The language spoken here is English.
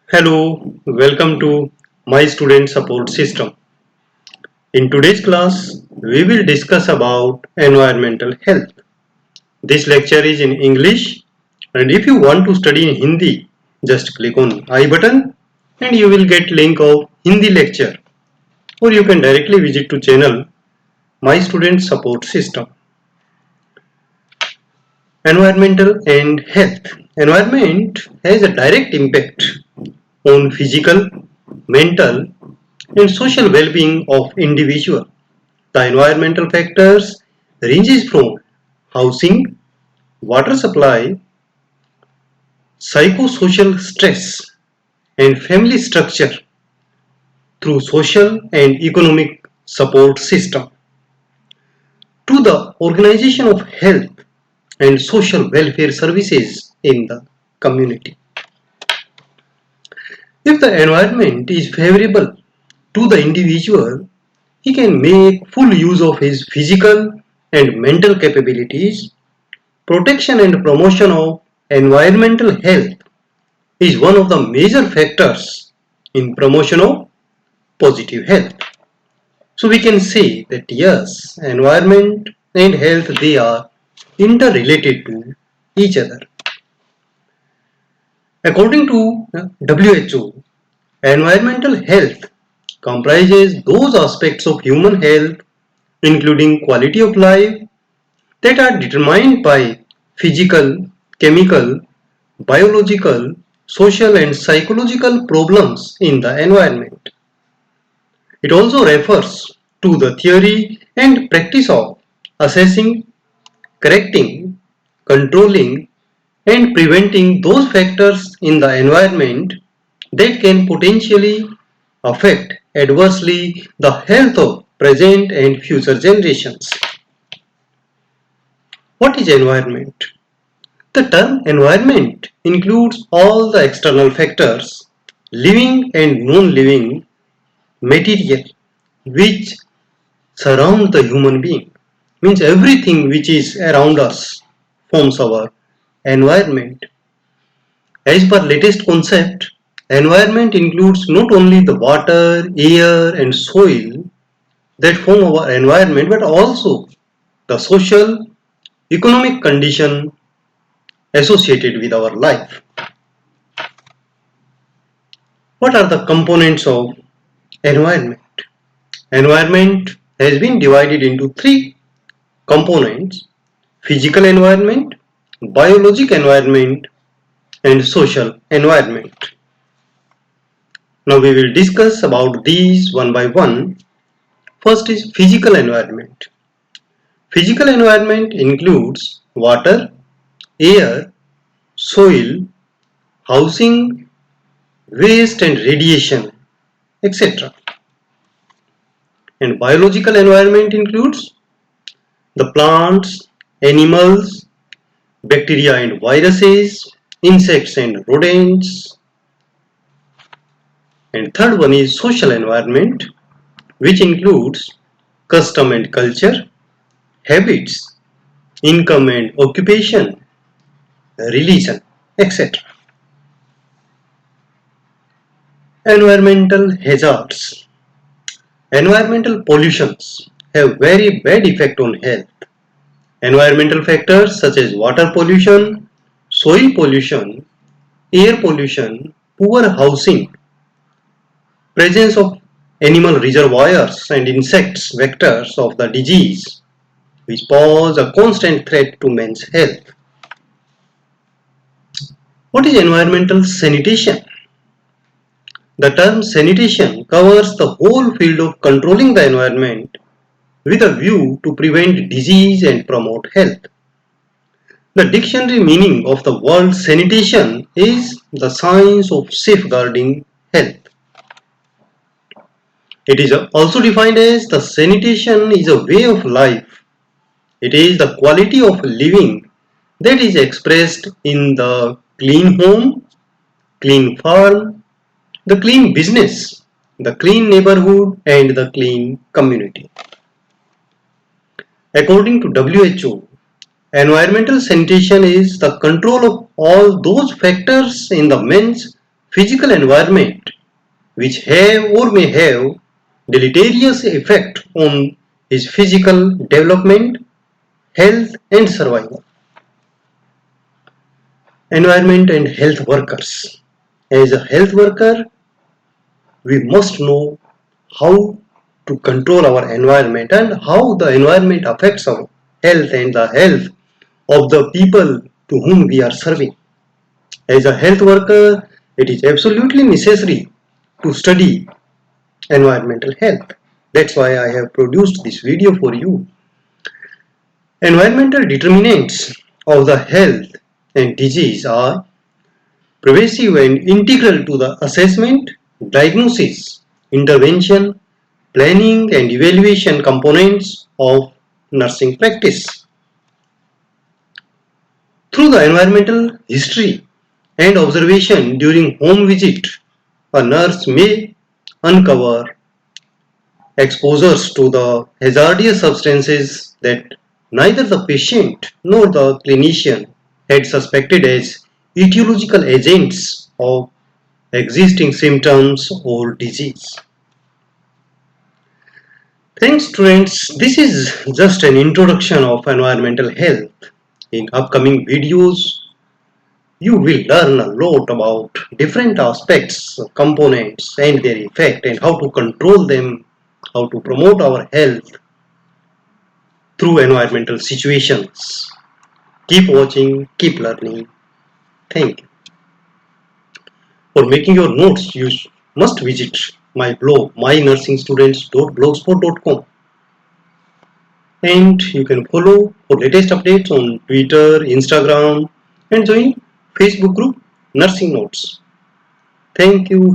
Hello, welcome to my student support system. In today's class, we will discuss about environmental health. This lecture is in English, and if you want to study in Hindi, just click on I button and you will get link of Hindi lecture, or you can directly visit to channel my student support system. Environmental and health. Environment has a direct impact on physical, mental and social well-being of individual. The environmental factors ranges from housing, water supply, psychosocial stress, and family structure through social and economic support system to the organization of health and social welfare services in the community. If the environment is favorable to the individual, he can make full use of his physical and mental capabilities. Protection and promotion of environmental health is one of the major factors in promotion of positive health. So we can say that yes, environment and health, they are interrelated to each other. According to WHO, environmental health comprises those aspects of human health including quality of life that are determined by physical, chemical, biological, social and psychological problems in the environment. It also refers to the theory and practice of assessing, correcting, controlling and preventing those factors in the environment that can potentially affect adversely the health of present and future generations. What is environment? The term environment includes all the external factors, living and non-living material, which surround the human being. Means everything which is around us forms our environment. As per latest concept, environment includes not only the water, air and soil that form our environment, but also the social, economic condition associated with our life. What are the components of environment? Environment has been divided into three components: physical environment, biological environment and social environment. Now we will discuss about these one by one. First is physical environment. Physical environment includes water, air, soil, housing, waste and radiation, etc. And biological environment includes the plants, animals, bacteria and viruses, insects and rodents. And third one is social environment, which includes custom and culture, habits, income and occupation, religion, etc. Environmental hazards. Environmental pollutions have very bad effect on health. Environmental factors such as water pollution, soil pollution, air pollution, poor housing, presence of animal reservoirs and insects vectors of the disease, which pose a constant threat to man's health. What is environmental sanitation? The term sanitation covers the whole field of controlling the environment with a view to prevent disease and promote health. The dictionary meaning of the word sanitation is the science of safeguarding health. It is also defined as the sanitation is a way of life. It is the quality of living that is expressed in the clean home, clean farm, the clean business, the clean neighborhood and the clean community. According to WHO, environmental sanitation is the control of all those factors in the man's physical environment which have or may have deleterious effect on his physical development, health and survival. Environment and health workers. As a health worker, we must know how to control our environment and how the environment affects our health and the health of the people to whom we are serving. As a health worker, it is absolutely necessary to study environmental health. That's why I have produced this video for you. Environmental determinants of the health and disease are pervasive and integral to the assessment, diagnosis, intervention, planning and evaluation components of nursing practice. Through the environmental history and observation during home visit, a nurse may uncover exposures to the hazardous substances that neither the patient nor the clinician had suspected as etiological agents of existing symptoms or disease. Thanks students, this is just an introduction of environmental health. In upcoming videos, you will learn a lot about different aspects, components and their effect and how to control them, how to promote our health through environmental situations. Keep watching, keep learning. Thank you. For making your notes, you must visit my blog mynursingstudents.blogspot.com, and you can follow for latest updates on Twitter, Instagram and join Facebook group Nursing Notes. Thank you.